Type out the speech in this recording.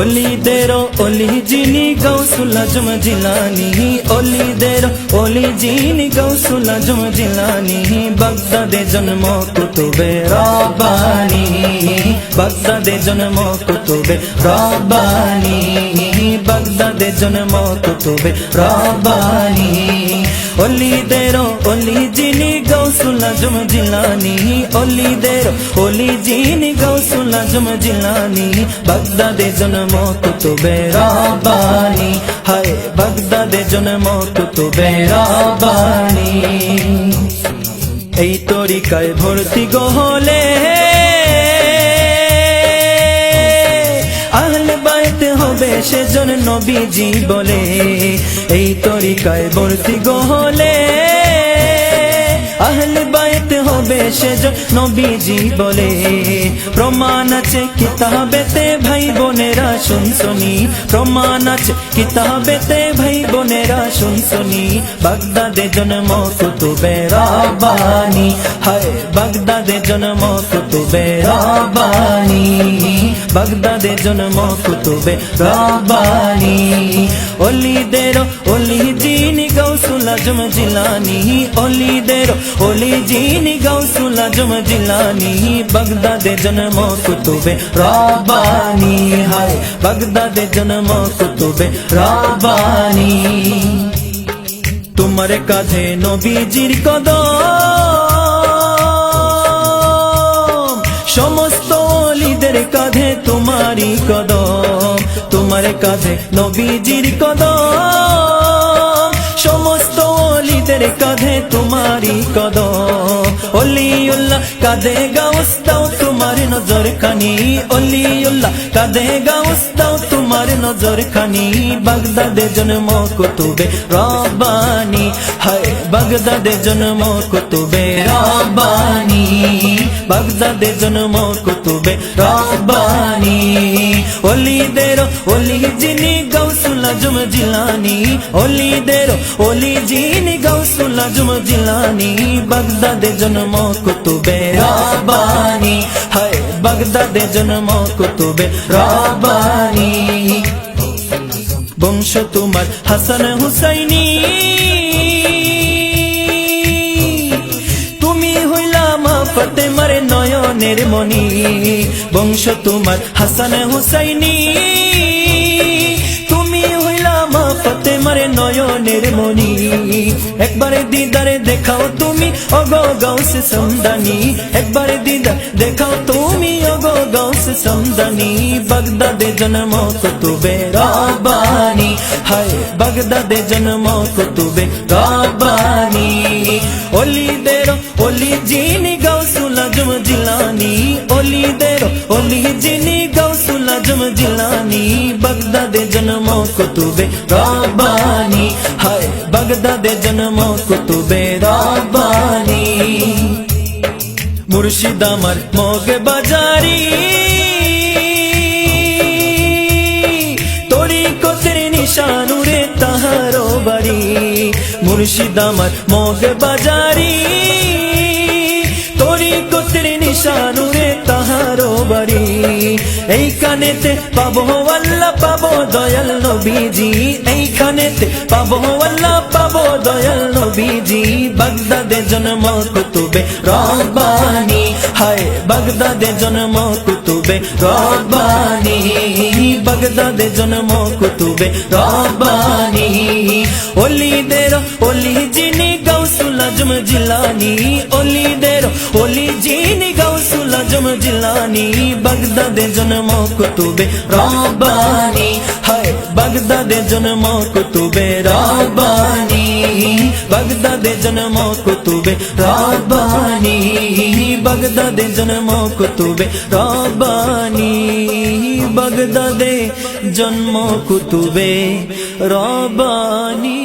ওলিদেরও ওলি যিনি গাউসুল আজম জিলানী, ওলিদেরও ওলি যিনি গাউসুল আজম জিলানী, বাগদাদে জন্ম কুতুবে রব্বানী, বাগদাদে জন্ম কুতুবে রব্বানী, বাগদাদে জন্ম কুতুবে রব্বানী। ওলিদেরও ওলি যিনি গাউসুল আজম জিলানী, ওলিদেরও ওলি যিনি গাউসুল আজম জিলানী, বাগদাদে জন্ম কুতুবে রব্বানী, হায় বাগদাদে জন্ম কুতুবে রব্বানী। এই তরিকায় ভর্তি গহলে আহলে বাইত হবে সেজন নবীজি বলে, এই তরিকায় ভর্তি গহলে আহলে বাইত হবে সেজন নবীজি বলে। প্রমাণ আছে কিতাবেতে ভাই বোনেরা শুনছনি, প্রমাণ আছে কিতাবেতে ভাই বোনেরা শুনছনি, বাগদাদে জন্ম কুতুবে রব্বানী, হায় বাগদাদে জন্ম কুতুবে রব্বানী, বাগদাদে জন্ম কুতুবে রব্বানী। ওলিদেরও ওলি যিনি গাউসুল আজম জিলানী, ওলিদেরও ওলি যিনি গাউসুল আজম জিলানী, বাগদাদে জন্ম কুতুবে রব্বানী, হায় বাগদাদে জন্ম কুতুবে রব্বানী। তোমার কাঁধে নবীজির কদম, সমস্ত ওলিদের কাঁধে তোমারই কদম, তোমার কাঁধে নবীজির কদম, সমস্ত ওলিদের কাঁধে তোমারই কদম। ওলিউল্লাহ কাঁধে গাউস দাও তোমার নজর খানি, ওলিউল্লাহ কাঁধে গাউস দাও তোমার নজর খানি, বাগদাদে জন্ম কুতুবে রব্বানী, হায় বাগদাদে জন্ম কুতুবে রব্বানী, বাগদাদে জন্ম কুতুবে রব্বানী। ওলিদেরও ওলি যিনি গাউসুল আজম জিলানী, ওলিদেরও ওলি যিনি গাউসুল আজম জিলানী, বাগদাদে জন্ম কুতুবে রব্বানী, হায় বাগদাদে জন্ম কুতুবে রব্বানী। বংশ তোমার হাসান হুসাইনি, তুমি হইলা মা ফাতেমার নয়নের মনি, বংশ তোমার হাসান হুসাইনি, তুমি হইলা মা ফাতেমার নয়নের মনি। একবারে দিদারে দেখাও তুমি ওগো গাউসে সমদানি, একবারে দিদার দেখাও তুমি ওগো গাউসে সমদানি, বাগদাদে জন্ম কুতুবে রব্বানী, হায় বাগদাদে জন্ম কুতুবে রব্বানী। ওলিদেরও ওলি যিনি গাউসুল আজম জিলানী, ওলিদেরও ওলি যিনি গাউসুল আজম জিলানী, বাগদাদে জন্ম কুতুবে রব্বানী, হায় বাগদাদে জন্ম কুতুবে রব্বানী। মুর্শিদ আমার মগ বাজারি, তরিকতের নিশানুরে তাহারো বাড়ি, মুর্শিদ আমার মগ বাজারি, তরিকতের নিশানুরে তাহারো বাড়ি। এইখানেতে পাবো আল্লাহ পাবো দয়াল নবীজি, এইখানেতে পাবো আল্লাহ পাবো দয়াল নবীজি, বাগদাদে জন্ম কুতুবে রব্বানী, হায় বাগদাদে জন্ম কুতুবে রব্বানী, বাগদাদে জন্ম কুতুবে রব্বানী। ওলিদেরও ওলি যিনি গাউসুল আজম জিলানী, ওলিদেরও ওলি যিনি গাউসুল আজম জিলানী, বাগদাদে জন্ম কুতুবে রব্বানী, হায় বাগদাদে জন্ম কুতুবে রব্বানী, বাগদাদে জন্ম কুতুবে রব্বানী, বাগদাদে জন্ম কুতুবে রব্বানী, বাগদাদে জন্ম কুতুবে রব্বানী।